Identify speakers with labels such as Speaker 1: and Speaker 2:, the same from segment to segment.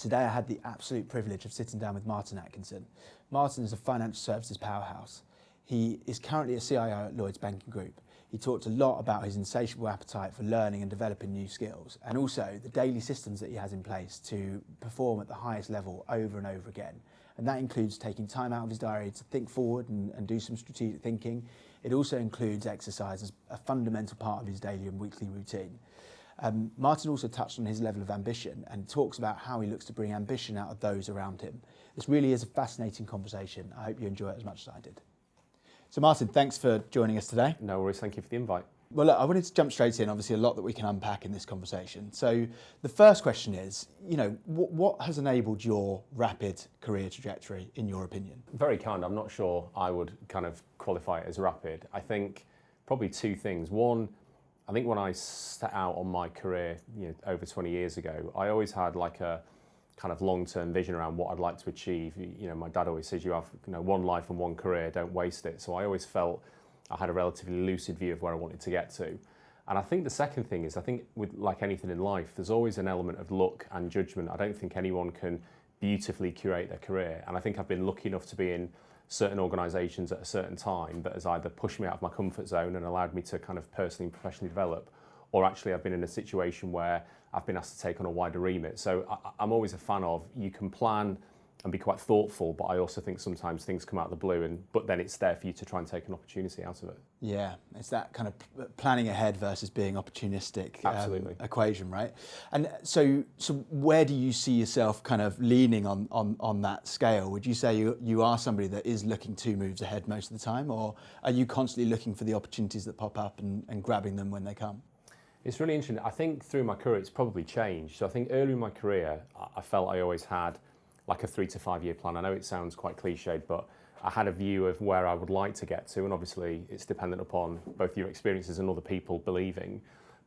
Speaker 1: Today I had the absolute privilege of sitting down with Martyn Atkinson. Martyn is a financial services powerhouse. He is currently a CIO at Lloyds Banking Group. He talked a lot about his insatiable appetite for learning and developing new skills, and also the daily systems that he has in place to perform at the highest level over and over again. And that includes taking time out of his diary to think forward and do some strategic thinking. It also includes exercise as a fundamental part of his daily and weekly routine. Martyn also touched on his level of ambition and talks about how he looks to bring ambition out of those around him. This really is a fascinating conversation. I hope you enjoy it as much as I did. So Martyn, thanks for joining us today.
Speaker 2: No worries, thank you for the invite.
Speaker 1: Well, look, I wanted to jump straight in. Obviously, a lot that we can unpack in this conversation. So the first question is, what has enabled your rapid career trajectory, in your opinion?
Speaker 2: Very kind. I'm not sure I would kind of qualify it as rapid. I think probably two things. One, I think when I set out on my career, over 20 years ago, I always had like a kind of long-term vision around what I'd like to achieve. My dad always says you have one life and one career, don't waste it. So I always felt I had a relatively lucid view of where I wanted to get to. And I think the second thing is, I think with like anything in life, there's always an element of luck and judgment. I don't think anyone can beautifully curate their career. And I think I've been lucky enough to be in certain organisations at a certain time that has either pushed me out of my comfort zone and allowed me to kind of personally and professionally develop, or actually I've been in a situation where I've been asked to take on a wider remit. So I'm always a fan of, you can plan and be quite thoughtful, but I also think sometimes things come out of the blue, but then it's there for you to try and take an opportunity out of it.
Speaker 1: Yeah, it's that kind of planning ahead versus being opportunistic equation, right? And so where do you see yourself kind of leaning on that scale? Would you say you are somebody that is looking 2 moves ahead most of the time, or are you constantly looking for the opportunities that pop up and grabbing them when they come?
Speaker 2: It's really interesting. I think through my career it's probably changed. So I think early in my career I felt I always had like a 3 to 5 year plan. I know it sounds quite cliched, but I had a view of where I would like to get to, and obviously it's dependent upon both your experiences and other people believing,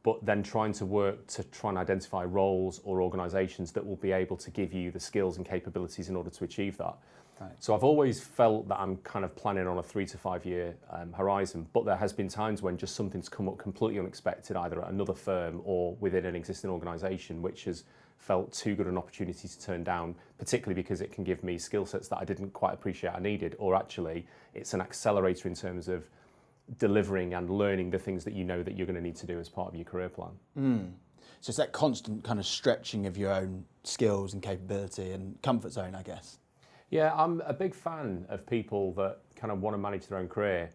Speaker 2: but then trying to work to try and identify roles or organisations that will be able to give you the skills and capabilities in order to achieve that. Right. So I've always felt that I'm kind of planning on a 3 to 5 year horizon, but there has been times when just something's come up completely unexpected, either at another firm or within an existing organisation, which has felt too good an opportunity to turn down, particularly because it can give me skill sets that I didn't quite appreciate I needed, or actually it's an accelerator in terms of delivering and learning the things that you know that you're going to need to do as part of your career plan.
Speaker 1: So it's that constant kind of stretching of your own skills and capability and comfort zone, I guess.
Speaker 2: Yeah, I'm a big fan of people that kind of want to manage their own career.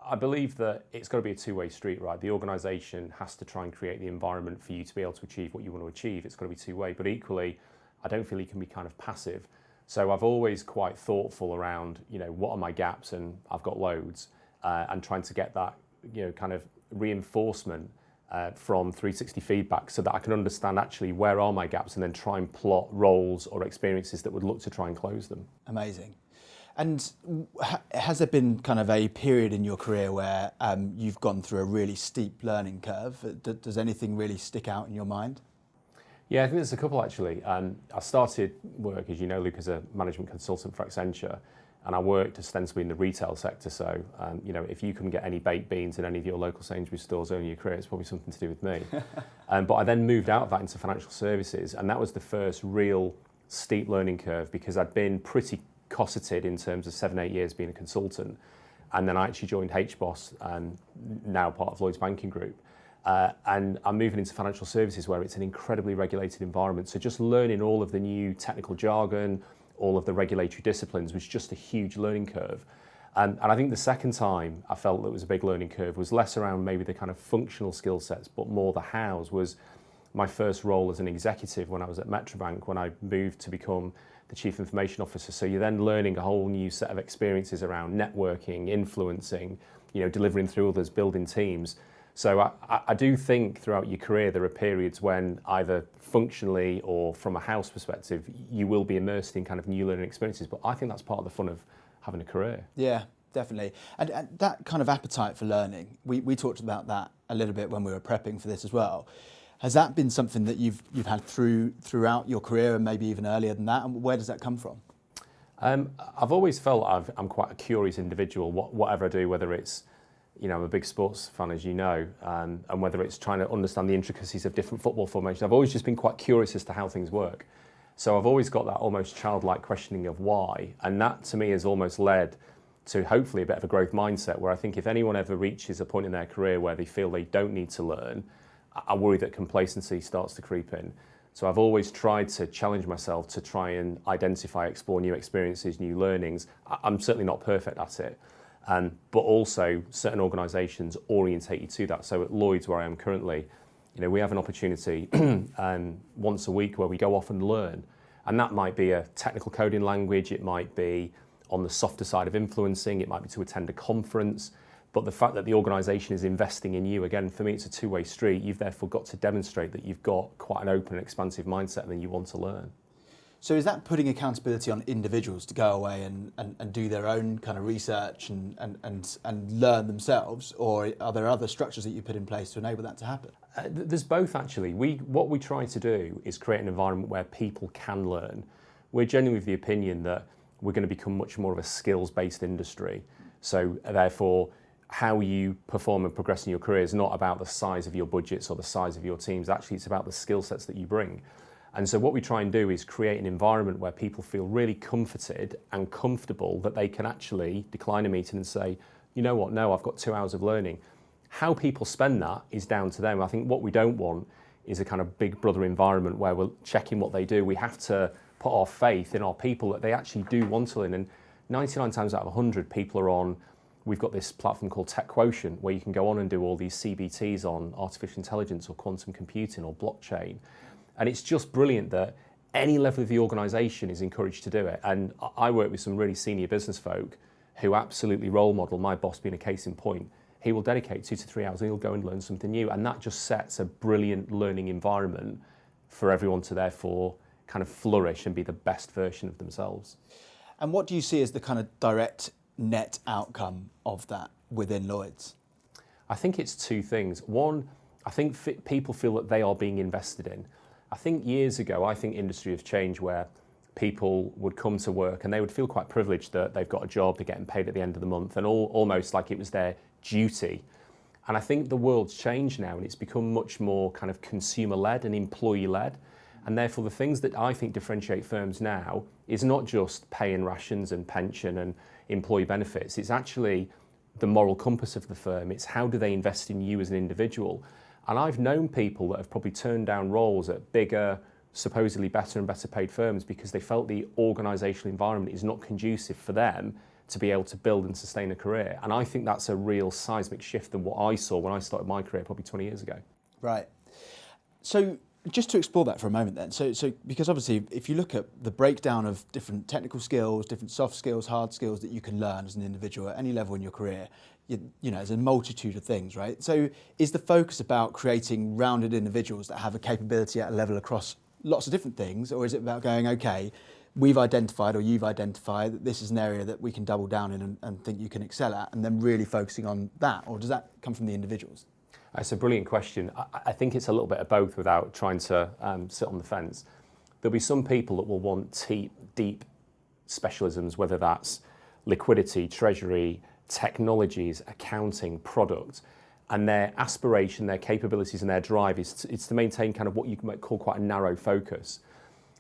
Speaker 2: I believe that it's got to be a two-way street, right? The organisation has to try and create the environment for you to be able to achieve what you want to achieve. It's got to be two-way, but equally, I don't feel you can be kind of passive. So I've always quite thoughtful around, what are my gaps, and I've got loads, and trying to get that, kind of reinforcement from 360 feedback so that I can understand actually where are my gaps and then try and plot roles or experiences that would look to try and close them.
Speaker 1: Amazing. And has there been kind of a period in your career where you've gone through a really steep learning curve? Does anything really stick out in your mind?
Speaker 2: Yeah, I think there's a couple actually. I started work, as you know, Luke, as a management consultant for Accenture, and I worked ostensibly in the retail sector. So, if you couldn't get any baked beans in any of your local Sainsbury's stores early in your career, it's probably something to do with me. But I then moved out of that into financial services, and that was the first real steep learning curve because I'd been pretty cosseted in terms of 7-8 years being a consultant, and then I actually joined HBOS, now part of Lloyds Banking Group, and I'm moving into financial services where it's an incredibly regulated environment. So just learning all of the new technical jargon, all of the regulatory disciplines was just a huge learning curve. And I think the second time I felt that was a big learning curve was less around maybe the kind of functional skill sets, but more the hows. Was my first role as an executive when I was at Metrobank, when I moved to become the Chief Information Officer. So you're then learning a whole new set of experiences around networking, influencing, delivering through others, building teams. So I do think throughout your career there are periods when either functionally or from a house perspective you will be immersed in kind of new learning experiences, but I think that's part of the fun of having a career.
Speaker 1: Yeah, definitely. And that kind of appetite for learning, we talked about that a little bit when we were prepping for this as well. Has that been something that you've had throughout your career and maybe even earlier than that? And where does that come from?
Speaker 2: I've always felt I'm quite a curious individual, whatever I do, whether it's, I'm a big sports fan, as you know, and whether it's trying to understand the intricacies of different football formations. I've always just been quite curious as to how things work. So I've always got that almost childlike questioning of why. And that to me has almost led to hopefully a bit of a growth mindset where I think if anyone ever reaches a point in their career where they feel they don't need to learn, I worry that complacency starts to creep in. So I've always tried to challenge myself to try and identify, explore new experiences, new learnings. I'm certainly not perfect at it. But also certain organisations orientate you to that. So at Lloyds, where I am currently, we have an opportunity once a week where we go off and learn. And that might be a technical coding language, it might be on the softer side of influencing, it might be to attend a conference. But the fact that the organisation is investing in you, again, for me, it's a two-way street. You've therefore got to demonstrate that you've got quite an open and expansive mindset and that you want to learn.
Speaker 1: So is that putting accountability on individuals to go away and do their own kind of research and learn themselves, or are there other structures that you put in place to enable that to happen?
Speaker 2: There's both, actually. What we try to do is create an environment where people can learn. We're genuinely of the opinion that we're going to become much more of a skills-based industry. So therefore, how you perform and progress in your career is not about the size of your budgets or the size of your teams. Actually, it's about the skill sets that you bring. And so what we try and do is create an environment where people feel really comforted and comfortable that they can actually decline a meeting and say, you know what, no, I've got 2 hours of learning. How people spend that is down to them. I think what we don't want is a kind of big brother environment where we're checking what they do. We have to put our faith in our people that they actually do want to learn. And 99 times out of 100, people are on. We've got this platform called Tech Quotient where you can go on and do all these CBTs on artificial intelligence or quantum computing or blockchain. And it's just brilliant that any level of the organisation is encouraged to do it. And I work with some really senior business folk who absolutely role model, my boss being a case in point. He will dedicate 2 to 3 hours and he'll go and learn something new. And that just sets a brilliant learning environment for everyone to therefore kind of flourish and be the best version of themselves.
Speaker 1: And what do you see as the kind of direct net outcome of that within Lloyds?
Speaker 2: I think it's two things. One, I think people feel that they are being invested in. I think years ago, industry has changed where people would come to work and they would feel quite privileged that they've got a job, they're getting paid at the end of the month, and almost like it was their duty. And I think the world's changed now and it's become much more kind of consumer-led and employee-led. And therefore, the things that I think differentiate firms now is not just pay and rations and pension and employee benefits. It's actually the moral compass of the firm. It's how do they invest in you as an individual. And I've known people that have probably turned down roles at bigger, supposedly better and better paid firms because they felt the organisational environment is not conducive for them to be able to build and sustain a career. And I think that's a real seismic shift than what I saw when I started my career probably 20 years ago.
Speaker 1: Right. So just to explore that for a moment then, so because obviously if you look at the breakdown of different technical skills, different soft skills, hard skills that you can learn as an individual at any level in your career, you know, there's a multitude of things, right? So is the focus about creating rounded individuals that have a capability at a level across lots of different things, or is it about going, okay, we've identified or you've identified that this is an area that we can double down in and think you can excel at, and then really focusing on that, or does that come from the individuals?
Speaker 2: That's a brilliant question. I think it's a little bit of both without trying to sit on the fence. There'll be some people that will want deep specialisms, whether that's liquidity, treasury, technologies, accounting, product, and their aspiration, their capabilities and their drive is to maintain kind of what you might call quite a narrow focus.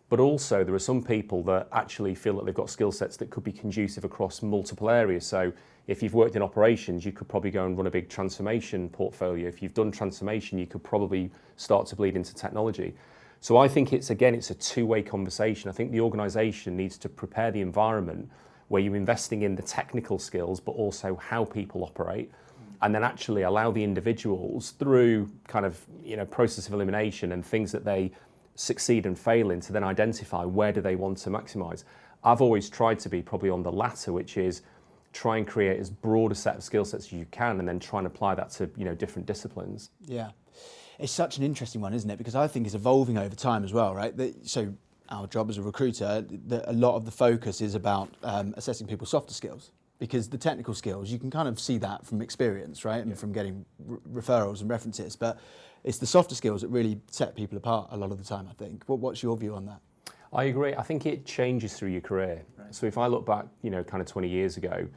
Speaker 2: But also there are some people that actually feel that they've got skill sets that could be conducive across multiple areas. So if you've worked in operations, you could probably go and run a big transformation portfolio. If you've done transformation, you could probably start to bleed into technology. So I think it's a two-way conversation. I think the organisation needs to prepare the environment where you're investing in the technical skills, but also how people operate, and then actually allow the individuals through kind of, you know, process of elimination and things that they succeed and fail in to then identify where do they want to maximise. I've always tried to be probably on the latter, which is try and create as broad a set of skill sets as you can and then try and apply that to, you know, different disciplines.
Speaker 1: Yeah. It's such an interesting one, isn't it? Because I think it's evolving over time as well, right? So our job as a recruiter, a lot of the focus is about assessing people's softer skills, because the technical skills, you can kind of see that from experience, right? And from getting referrals and references, but it's the softer skills that really set people apart a lot of the time, I think. What's your view on that?
Speaker 2: I agree. I think it changes through your career. Right. So if I look back, you know, kind of 20 years ago,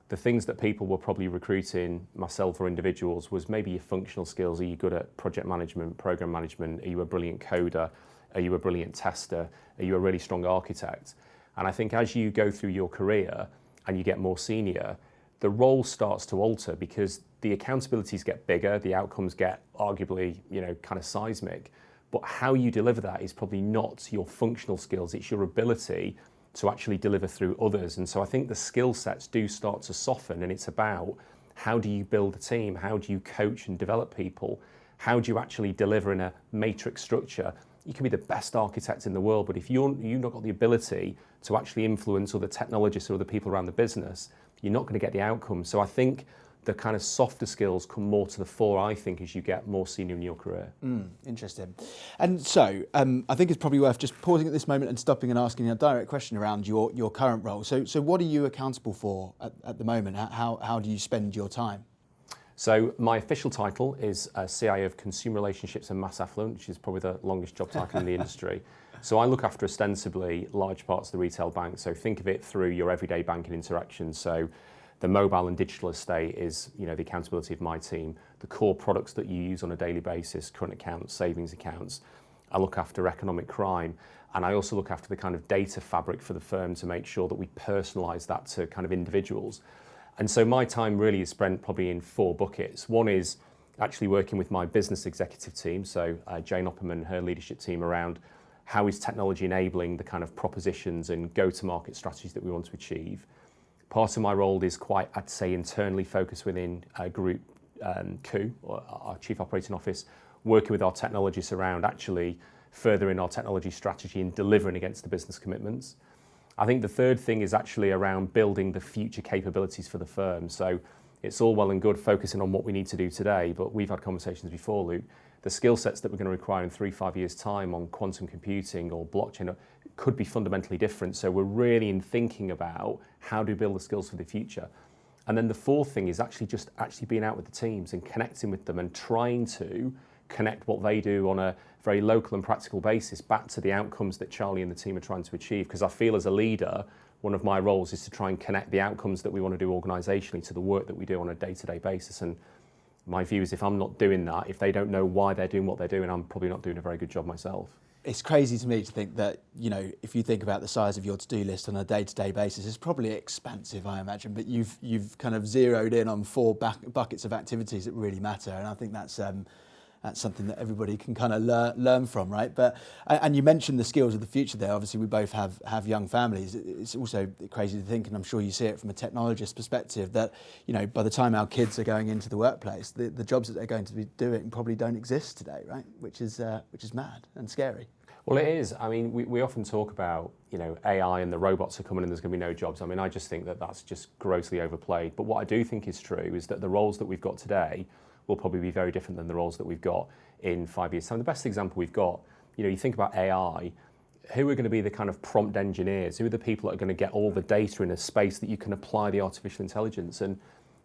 Speaker 2: the things that people were probably recruiting, myself or individuals, was maybe your functional skills. Are you good at project management, program management? Are you a brilliant coder? Are you a brilliant tester? Are you a really strong architect? And I think as you go through your career and you get more senior, the role starts to alter because the accountabilities get bigger, the outcomes get arguably, kind of seismic. But how you deliver that is probably not your functional skills, it's your ability to actually deliver through others. And so I think the skill sets do start to soften, and it's about how do you build a team? How do you coach and develop people? How do you actually deliver in a matrix structure? You can be the best architect in the world, but if you've not got the ability to actually influence other technologists or other people around the business, you're not going to get the outcome. So I think the kind of softer skills come more to the fore, I think, as you get more senior in your career.
Speaker 1: Interesting. And so I think it's probably worth just pausing at this moment and stopping and asking a direct question around your current role. So what are you accountable for at the moment? How do you spend your time?
Speaker 2: So my official title is CIO of Consumer Relationships and Mass Affluent, which is probably the longest job title in the industry. So I look after ostensibly large parts of the retail bank. So think of it through your everyday banking interactions. So the mobile and digital estate is, the accountability of my team. The core products that you use on a daily basis, current accounts, savings accounts. I look after economic crime. And I also look after the kind of data fabric for the firm to make sure that we personalise that to kind of individuals. And so my time really is spent probably in 4 buckets. One is actually working with my business executive team, so Jane Opperman and her leadership team, around how is technology enabling the kind of propositions and go-to-market strategies that we want to achieve. Part of my role is quite, I'd say, internally focused within Group COO, or our Chief Operating Office, working with our technologists around actually furthering our technology strategy and delivering against the business commitments. I think the third thing is actually around building the future capabilities for the firm. So it's all well and good focusing on what we need to do today, but we've had conversations before, Luke. The skill sets that we're going to require in 3-5 years' time on quantum computing or blockchain could be fundamentally different. So we're really in thinking about how do we build the skills for the future. And then the fourth thing is actually being out with the teams and connecting with them and trying to connect what they do on a very local and practical basis back to the outcomes that Charlie and the team are trying to achieve. Because I feel as a leader, one of my roles is to try and connect the outcomes that we want to do organisationally to the work that we do on a day-to-day basis. And my view is if I'm not doing that, if they don't know why they're doing what they're doing, I'm probably not doing a very good job myself.
Speaker 1: It's crazy to me to think that, if you think about the size of your to-do list on a day-to-day basis, it's probably expansive, I imagine, but you've kind of zeroed in on 4 buckets of activities that really matter. And I think that's something that everybody can kind of learn from, right? But and you mentioned the skills of the future there. Obviously, we both have young families. It's also crazy to think, and I'm sure you see it from a technologist perspective, that by the time our kids are going into the workplace, the jobs that they're going to be doing probably don't exist today, right? Which is mad and scary.
Speaker 2: Well, it is. I mean, we often talk about AI and the robots are coming and there's going to be no jobs. I mean, I just think that that's just grossly overplayed. But what I do think is true is that the roles that we've got today will probably be very different than the roles that we've got in 5 years' time. The best example we've got, you think about AI, who are going to be the kind of prompt engineers? Who are the people that are going to get all the data in a space that you can apply the artificial intelligence? And,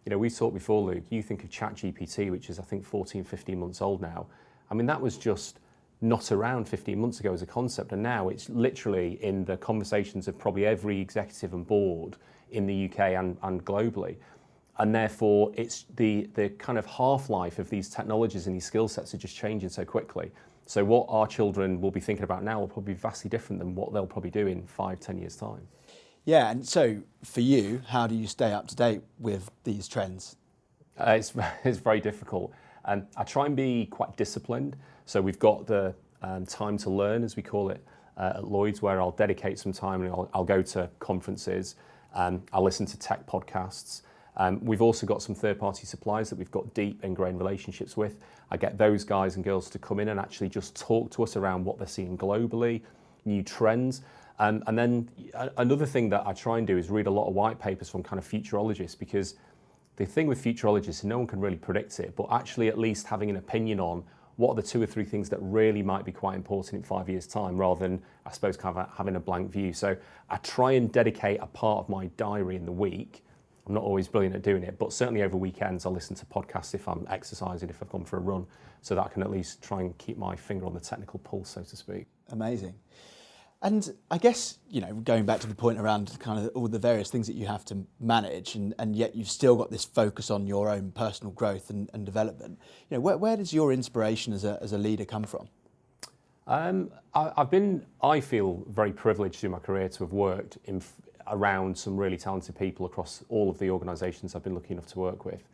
Speaker 2: we've talked before, Luke, you think of ChatGPT, which is, I think, 14, 15 months old now. I mean, that was just not around 15 months ago as a concept. And now it's literally in the conversations of probably every executive and board in the UK and globally. And therefore, it's the kind of half-life of these technologies and these skill sets are just changing so quickly. So what our children will be thinking about now will probably be vastly different than what they'll probably do in 5-10 years' time. Yeah, and so for you, how do you stay up to date with these trends? It's very difficult. I try and be quite disciplined. So we've got the time to learn, as we call it, at Lloyds, where I'll dedicate some time and I'll go to conferences. I'll listen to tech podcasts. We've also got some third-party suppliers that we've got deep ingrained relationships with. I get those guys and girls to come in and actually just talk to us around what they're seeing globally, new trends. And then another thing that I try and do is read a lot of white papers from kind of futurologists, because the thing with futurologists is no one can really predict it, but actually at least having an opinion on what are the 2 or 3 things that really might be quite important in 5 years' time, rather than, I suppose, kind of having a blank view. So I try and dedicate a part of my diary in the week. I'm not always brilliant at doing it, but certainly over weekends I'll listen to podcasts if I'm exercising, if I've gone for a run, so that I can at least try and keep my finger on the technical pulse, so to speak. Amazing. And I guess, going back to the point around kind of all the various things that you have to manage, and yet you've still got this focus on your own personal growth and development, where does your inspiration as a leader come from? I feel very privileged through my career to have worked around some really talented people across all of the organisations I've been lucky enough to work with.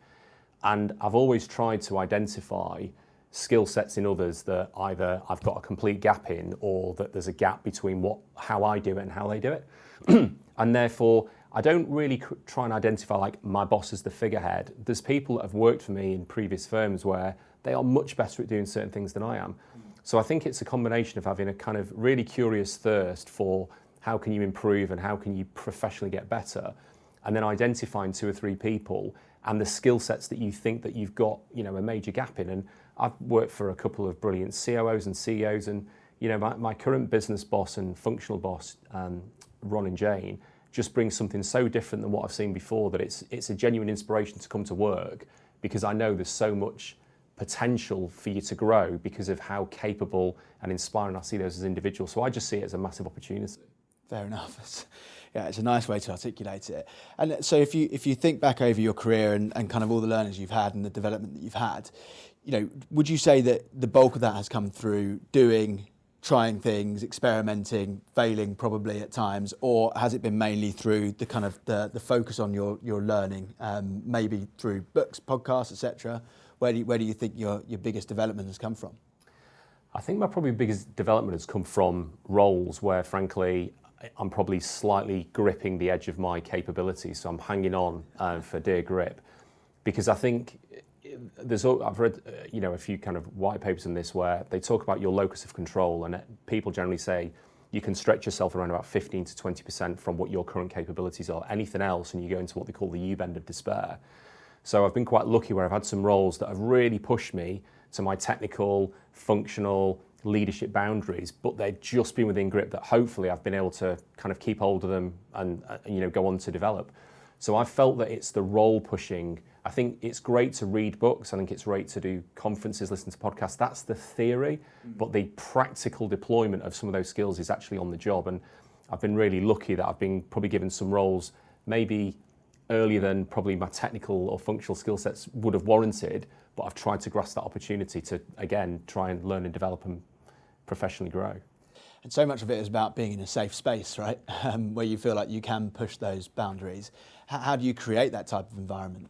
Speaker 2: And I've always tried to identify skill sets in others that either I've got a complete gap in, or that there's a gap between how I do it and how they do it. And therefore, I don't really try and identify like my boss as the figurehead. There's people that have worked for me in previous firms where they are much better at doing certain things than I am. So I think it's a combination of having a kind of really curious thirst for how can you improve and how can you professionally get better, and then identifying 2 or 3 people and the skill sets that you think that you've got, you know, a major gap in. And I've worked for a couple of brilliant COOs and CEOs, and you know, my current business boss and functional boss, Ron and Jane, just brings something so different than what I've seen before that it's a genuine inspiration to come to work, because I know there's so much potential for you to grow because of how capable and inspiring I see those as individuals. So I just see it as a massive opportunity.
Speaker 1: Fair enough. It's a nice way to articulate it. And so if you think back over your career and kind of all the learnings you've had and the development that you've had, you know, would you say that the bulk of that has come through trying things, experimenting, failing probably at times, or has it been mainly through the kind of the focus on your learning, maybe through books, podcasts, etc.? Where do you think your biggest development has come from?
Speaker 2: I think my probably biggest development has come from roles where, frankly, I'm probably slightly gripping the edge of my capabilities, so I'm hanging on for dear grip, because I think I've read a few kind of white papers on this where they talk about your locus of control, and people generally say you can stretch yourself around about 15 to 20% from what your current capabilities are. Anything else, and you go into what they call the U-bend of despair. So I've been quite lucky where I've had some roles that have really pushed me to my technical, functional, leadership boundaries, but they've just been within grip that hopefully I've been able to kind of keep hold of them and go on to develop. So I felt that it's the role pushing. I think it's great to read books. I think it's great to do conferences, listen to podcasts. That's the theory, but the practical deployment of some of those skills is actually on the job. And I've been really lucky that I've been probably given some roles maybe earlier than probably my technical or functional skill sets would have warranted, but I've tried to grasp that opportunity to, again, try and learn and develop and professionally grow.
Speaker 1: And so much of it is about being in a safe space, right? Where you feel like you can push those boundaries. How do you create that type of environment?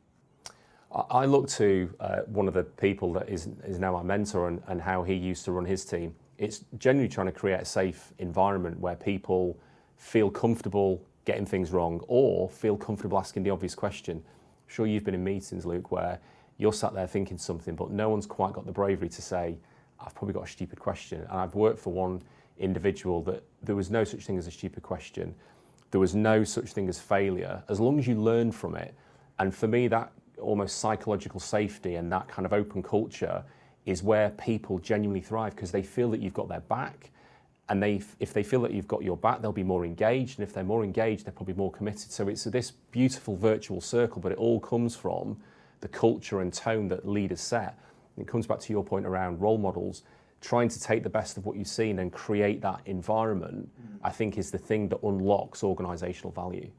Speaker 2: I look to one of the people that is now my mentor and how he used to run his team. It's generally trying to create a safe environment where people feel comfortable getting things wrong or feel comfortable asking the obvious question. I'm sure you've been in meetings, Luke, where you're sat there thinking something, but no one's quite got the bravery to say, I've probably got a stupid question. And I've worked for one individual that there was no such thing as a stupid question. There was no such thing as failure, as long as you learn from it. And for me, that almost psychological safety and that kind of open culture is where people genuinely thrive, because they feel that you've got their back. And if they feel that you've got your back, they'll be more engaged. And if they're more engaged, they're probably more committed. So it's this beautiful virtual circle, but it all comes from the culture and tone that leaders set. And it comes back to your point around role models. Trying to take the best of what you've seen and create that environment, I think, is the thing that unlocks organisational value.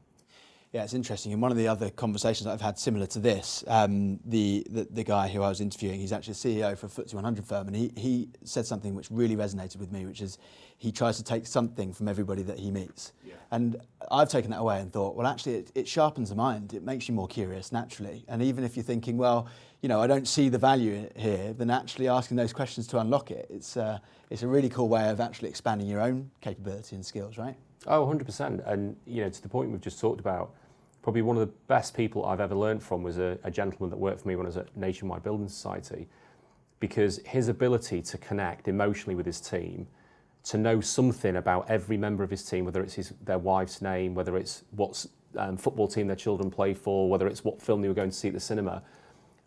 Speaker 1: Yeah, it's interesting. In one of the other conversations that I've had similar to this, the guy who I was interviewing, he's actually a CEO for a FTSE 100 firm, and he said something which really resonated with me, which is he tries to take something from everybody that he meets. Yeah. And I've taken that away and thought, well, actually, it sharpens the mind. It makes you more curious naturally. And even if you're thinking, well, I don't see the value here, then actually asking those questions to unlock it, it's a really cool way of actually expanding your own capability and skills, right?
Speaker 2: Oh, 100%. And, to the point we've just talked about, probably one of the best people I've ever learned from was a gentleman that worked for me when I was at Nationwide Building Society, because his ability to connect emotionally with his team, to know something about every member of his team, whether it's their wife's name, whether it's what football team their children play for, whether it's what film they were going to see at the cinema.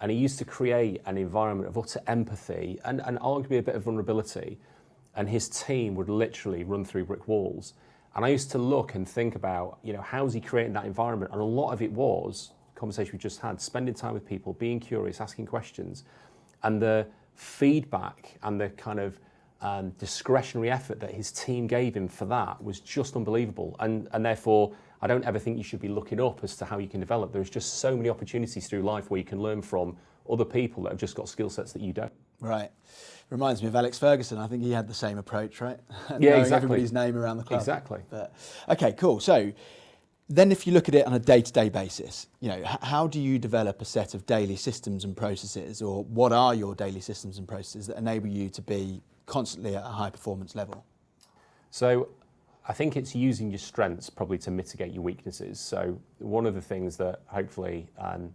Speaker 2: And he used to create an environment of utter empathy and arguably a bit of vulnerability. And his team would literally run through brick walls. And I used to look and think about, how's he creating that environment? And a lot of it was, the conversation we just had, spending time with people, being curious, asking questions. And the feedback and the kind of discretionary effort that his team gave him for that was just unbelievable. And therefore, I don't ever think you should be looking up as to how you can develop. There's just so many opportunities through life where you can learn from other people that have just got skill sets that you don't.
Speaker 1: Right. Reminds me of Alex Ferguson. I think he had the same approach, right?
Speaker 2: Yeah,
Speaker 1: Knowing
Speaker 2: exactly.
Speaker 1: everybody's name around the club.
Speaker 2: Exactly.
Speaker 1: But, okay, cool. So then if you look at it on a day-to-day basis, you know, how do you develop a set of daily systems and processes, or what are your daily systems and processes that enable you to be constantly at a high performance level?
Speaker 2: So I think it's using your strengths probably to mitigate your weaknesses. So one of the things that hopefully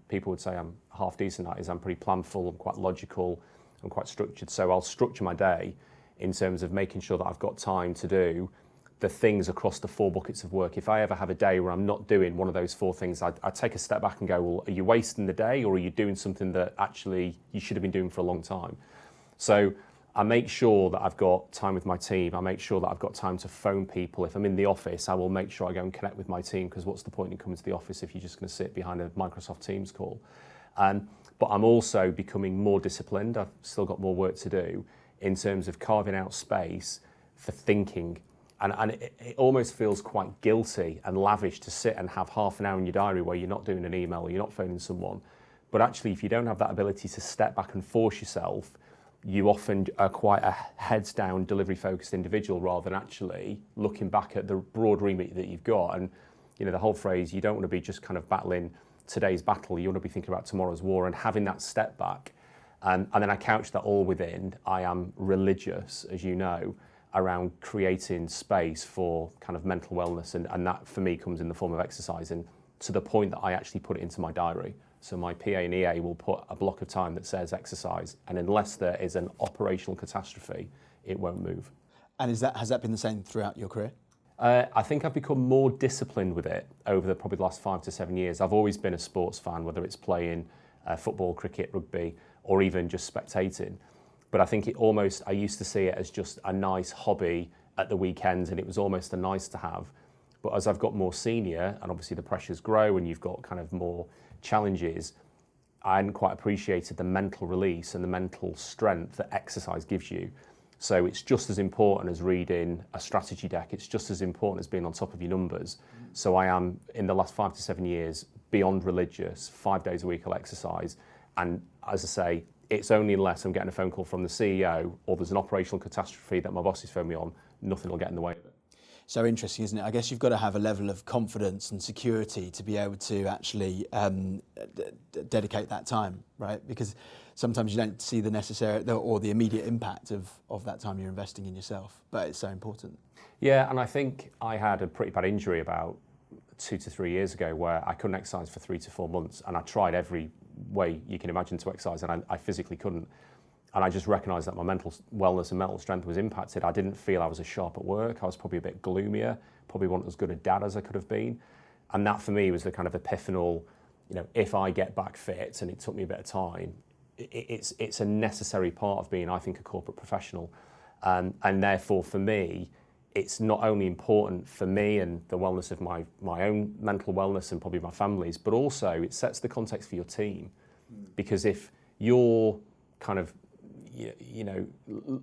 Speaker 2: people would say I'm half decent at is I'm pretty planful, I'm quite logical, I'm quite structured. So I'll structure my day in terms of making sure that I've got time to do the things across the 4 buckets of work. If I ever have a day where I'm not doing one of those 4 things, I take a step back and go, well, are you wasting the day, or are you doing something that actually you should have been doing for a long time? So I make sure that I've got time with my team. I make sure that I've got time to phone people. If I'm in the office, I will make sure I go and connect with my team, because what's the point in coming to the office if you're just going to sit behind a Microsoft Teams call? But I'm also becoming more disciplined. I've still got more work to do in terms of carving out space for thinking. And it almost feels quite guilty and lavish to sit and have half an hour in your diary where you're not doing an email or you're not phoning someone. But actually, if you don't have that ability to step back and force yourself, you often are quite a heads down, delivery focused individual, rather than actually looking back at the broad remit that you've got. And you know, the whole phrase, you don't want to be just kind of battling today's battle, you want to be thinking about tomorrow's war, and having that step back. And then I couch that all within, I am religious, as you know, around creating space for kind of mental wellness, and that for me comes in the form of exercising, to the point that I actually put it into my diary. So my PA and EA will put a block of time that says exercise, and unless there is an operational catastrophe, it won't move.
Speaker 1: And has that been the same throughout your career?
Speaker 2: I think I've become more disciplined with it over probably the last 5 to 7 years. I've always been a sports fan, whether it's playing football, cricket, rugby, or even just spectating. But I think I used to see it as just a nice hobby at the weekends, and it was almost a nice to have. But as I've got more senior, and obviously the pressures grow and you've got kind of more challenges, I hadn't quite appreciated the mental release and the mental strength that exercise gives you. So it's just as important as reading a strategy deck. It's just as important as being on top of your numbers. So I am, in the last 5 to 7 years, beyond religious. 5 days a week I'll exercise. And as I say, it's only unless I'm getting a phone call from the CEO or there's an operational catastrophe that my boss is phoning me on, nothing will get in the way of it.
Speaker 1: So interesting, isn't it? I guess you've got to have a level of confidence and security to be able to actually dedicate that time, right? Because sometimes you don't see the necessary or the immediate impact of that time you're investing in yourself, but it's so important.
Speaker 2: Yeah, and I think I had a pretty bad injury about 2 to 3 years ago where I couldn't exercise for 3 to 4 months, and I tried every way you can imagine to exercise, and I physically couldn't. And I just recognised that my mental wellness and mental strength was impacted. I didn't feel I was as sharp at work. I was probably a bit gloomier, probably wasn't as good a dad as I could have been. And that for me was the kind of epiphanal, you know, if I get back fit, and it took me a bit of time, it's a necessary part of being, I think, a corporate professional. And therefore for me, it's not only important for me and the wellness of my own mental wellness and probably my family's, but also it sets the context for your team. Because if you're kind of, you know,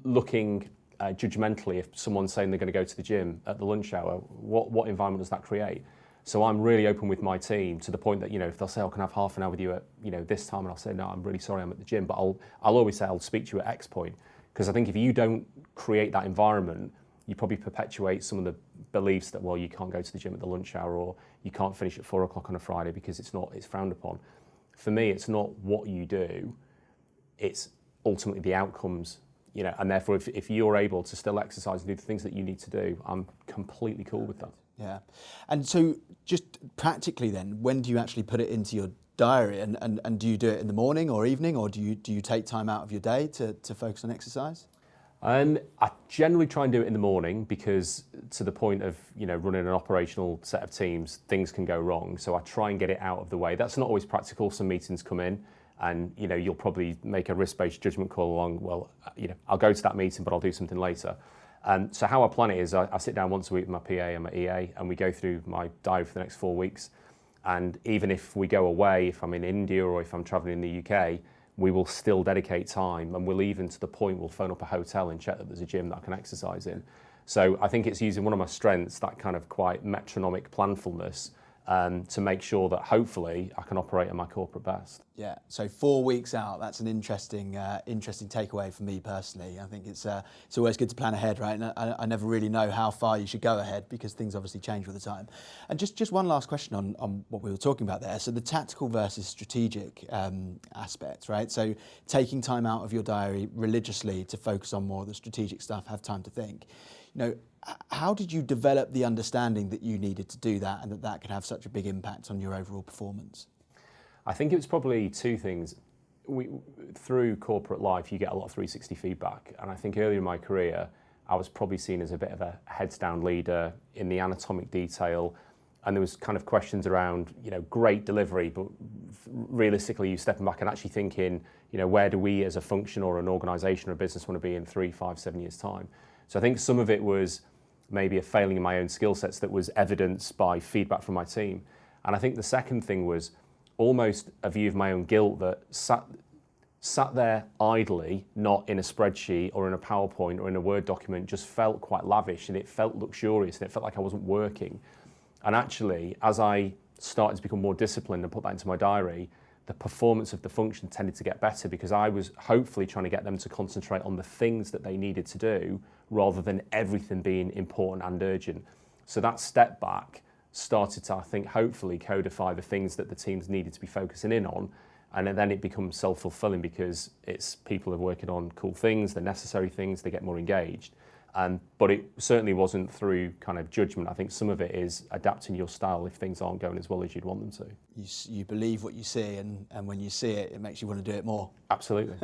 Speaker 2: looking judgmentally, if someone's saying they're going to go to the gym at the lunch hour, what environment does that create? So I'm really open with my team to the point that, you know, if they'll say, I can have half an hour with you at, you know, this time, and I'll say, no, I'm really sorry, I'm at the gym, but I'll always say I'll speak to you at X point. Because I think if you don't create that environment, you probably perpetuate some of the beliefs that, well, you can't go to the gym at the lunch hour, or you can't finish at 4 o'clock on a Friday because it's frowned upon. For me, it's not what you do, it's ultimately the outcomes, you know, and therefore if you're able to still exercise and do the things that you need to do, I'm completely cool with that.
Speaker 1: Yeah. And so just practically then, when do you actually put it into your diary, and do you do it in the morning or evening, or do you take time out of your day to focus on exercise?
Speaker 2: I generally try and do it in the morning, because to the point of, you know, running an operational set of teams, things can go wrong. So I try and get it out of the way. That's not always practical. Some meetings come in and, you know, you'll probably make a risk-based judgment call along, well, you know, I'll go to that meeting, but I'll do something later. So how I plan it is I sit down once a week with my PA and my EA, and we go through my diary for the next 4 weeks. And even if we go away, if I'm in India or if I'm traveling in the UK, we will still dedicate time, and we'll even to the point we'll phone up a hotel and check that there's a gym that I can exercise in. So I think it's using one of my strengths, that kind of quite metronomic planfulness, to make sure that hopefully I can operate at my corporate best.
Speaker 1: Yeah, so 4 weeks out, that's an interesting takeaway for me personally. I think it's always good to plan ahead, right? And I never really know how far you should go ahead because things obviously change all the time. And just one last question on what we were talking about there. So the tactical versus strategic aspect, right? So taking time out of your diary religiously to focus on more of the strategic stuff, have time to think. How did you develop the understanding that you needed to do that and that could have such a big impact on your overall performance?
Speaker 2: I think it was probably two things. Through corporate life, you get a lot of 360 feedback. And I think earlier in my career, I was probably seen as a bit of a heads down leader in the anatomic detail. And there was kind of questions around, great delivery, but realistically, you stepping back and actually thinking, where do we as a function or an organisation or a business want to be in 3, 5, 7 years' time? So I think some of it was maybe a failing in my own skill sets that was evidenced by feedback from my team. And I think the second thing was almost a view of my own guilt that sat there idly, not in a spreadsheet or in a PowerPoint or in a Word document, just felt quite lavish and it felt luxurious and it felt like I wasn't working. And actually, as I started to become more disciplined and put that into my diary, the performance of the function tended to get better because I was hopefully trying to get them to concentrate on the things that they needed to do rather than everything being important and urgent. So that step back started to, I think, hopefully codify the things that the teams needed to be focusing in on. And then it becomes self-fulfilling because it's people are working on cool things, the necessary things, they get more engaged. But it certainly wasn't through kind of judgment. I think some of it is adapting your style if things aren't going as well as you'd want them to.
Speaker 1: You believe what you see, and when you see it, it makes you want to do it more.
Speaker 2: Absolutely.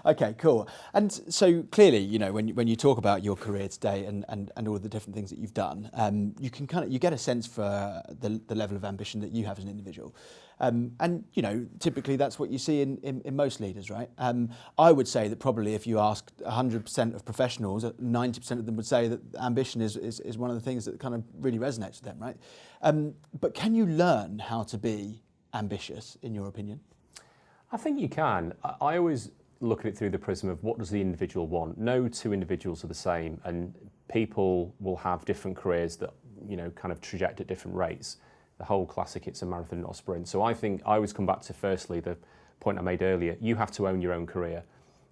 Speaker 1: Okay, cool. And so clearly, when you talk about your career today and all of the different things that you've done, you can you get a sense for the level of ambition that you have as an individual. And typically that's what you see in most leaders, right? I would say that probably if you ask 100% of professionals, 90% of them would say that ambition is one of the things that kind of really resonates with them, right? But can you learn how to be ambitious, in your opinion?
Speaker 2: I think you can. I always look at it through the prism of what does the individual want. No two individuals are the same, and people will have different careers that kind of traject at different rates. The whole classic, it's a marathon, not a sprint. So I think I always come back to, firstly, the point I made earlier. You have to own your own career.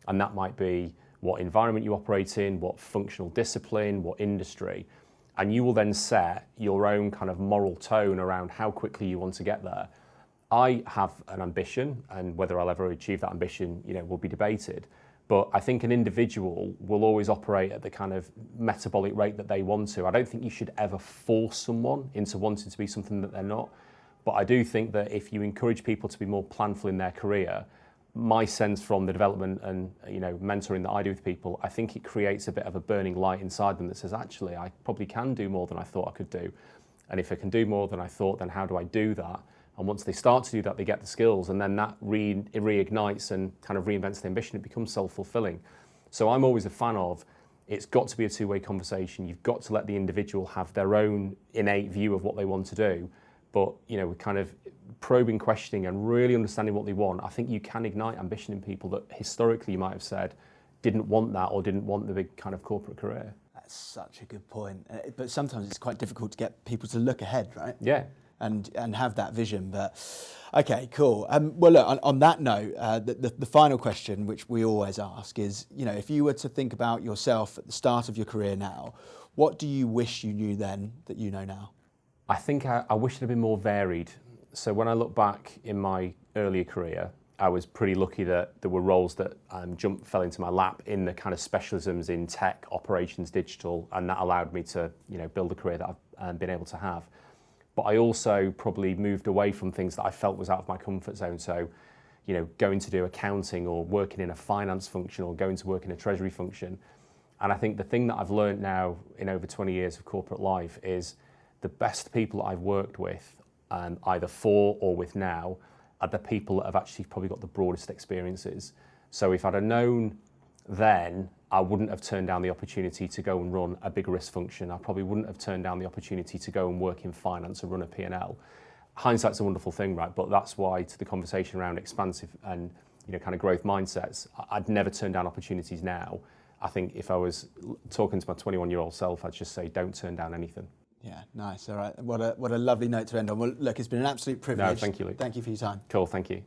Speaker 2: And that might be what environment you operate in, what functional discipline, what industry. And you will then set your own kind of moral tone around how quickly you want to get there. I have an ambition, and whether I'll ever achieve that ambition, will be debated. But I think an individual will always operate at the kind of metabolic rate that they want to. I don't think you should ever force someone into wanting to be something that they're not. But I do think that if you encourage people to be more planful in their career, my sense from the development and mentoring that I do with people, I think it creates a bit of a burning light inside them that says, actually, I probably can do more than I thought I could do. And if I can do more than I thought, then how do I do that? And once they start to do that, they get the skills, and then that reignites and kind of reinvents the ambition. It becomes self-fulfilling. So I'm always a fan of, it's got to be a two-way conversation. You've got to let the individual have their own innate view of what they want to do. But, kind of probing, questioning, and really understanding what they want, I think you can ignite ambition in people that historically you might have said didn't want that or didn't want the big kind of corporate career.
Speaker 1: That's such a good point. But sometimes it's quite difficult to get people to look ahead, right?
Speaker 2: Yeah.
Speaker 1: And have that vision. But okay, cool. Well, look, on that note, the final question, which we always ask, is, if you were to think about yourself at the start of your career now, what do you wish you knew then that you know now?
Speaker 2: I think I wish it had been more varied. So when I look back in my earlier career, I was pretty lucky that there were roles that fell into my lap in the kind of specialisms in tech, operations, digital, and that allowed me to, build a career that I've been able to have. But I also probably moved away from things that I felt was out of my comfort zone. So, going to do accounting or working in a finance function or going to work in a treasury function. And I think the thing that I've learned now in over 20 years of corporate life is the best people that I've worked with, either for or with now, are the people that have actually probably got the broadest experiences. So if I'd have known then, I wouldn't have turned down the opportunity to go and run a big risk function. I probably wouldn't have turned down the opportunity to go and work in finance and run a P&L. Hindsight's a wonderful thing, right? But that's why, to the conversation around expansive and kind of growth mindsets, I'd never turn down opportunities now. I think if I was talking to my 21-year-old self, I'd just say, don't turn down anything.
Speaker 1: Yeah, nice. All right. What a lovely note to end on. Well, look, it's been an absolute privilege.
Speaker 2: No, thank you, Luke.
Speaker 1: Thank you for your time.
Speaker 2: Cool, thank you.